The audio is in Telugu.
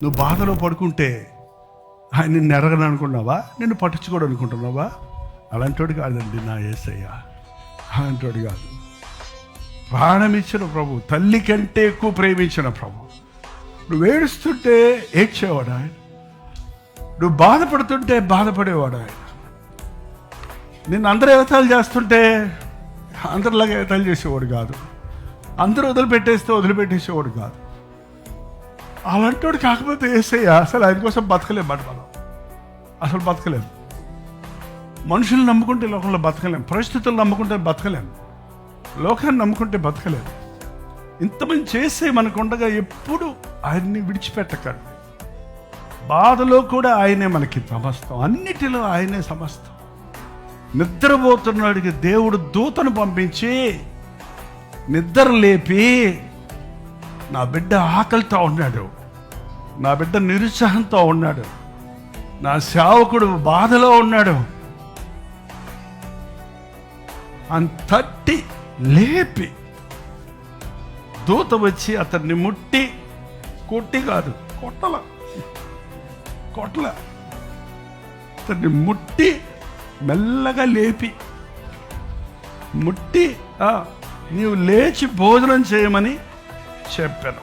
నువ్వు బాధలో పడుకుంటే ఆయన నిన్ను ఎరగను అనుకున్నావా? నిన్ను పట్టించుకోడు అనుకుంటున్నావా? అలాంటోడు కాదండి నా యేసయ్య, అలాంటోడు కాదు. ప్రాణం ఇచ్చిన ప్రభు, తల్లి కంటే ఎక్కువ ప్రేమించిన ప్రభు. నువ్వు ఏడుస్తుంటే ఏడ్చేవాడు ఆయన, నువ్వు బాధపడుతుంటే బాధపడేవాడు ఆయన. నిన్ను అందరూ ఎగతాళి చేస్తుంటే అందరిలాగా ఎగతాళి చేసేవాడు కాదు, అందరూ వదిలిపెట్టేసేవాడు కాదు. అలాంటి కాకపోతే యేసయ్య అసలు ఆయన కోసం బతకలేమంట. మనం అసలు బతకలేము. మనుషులు నమ్ముకుంటే లోకంలో బతకలేము, పరిస్థితులు నమ్ముకుంటే బతకలేము, లోకాన్ని నమ్ముకుంటే బతకలేము. ఇంతమంది చేసే మనకుండగా ఎప్పుడు ఆయన్ని విడిచిపెట్టకండి. బాధలో కూడా ఆయనే మనకి సమస్తం, అన్నిటిలో ఆయనే సమస్తం. నిద్రపోతున్నాడికి దేవుడు దూతను పంపించి నిద్ర లేపి, నా బిడ్డ ఆకలితో ఉన్నాడు, నా బిడ్డ నిరుత్సాహంతో ఉన్నాడు, నా సేవకుడు బాధలో ఉన్నాడు అని తట్టి లేపి, దూత వచ్చి అతన్ని ముట్టి, కొట్టి కాదు కొట్టల అతన్ని ముట్టి మెల్లగా లేపి ముట్టి నీవు లేచి భోజనం చేయమని చెప్పాను.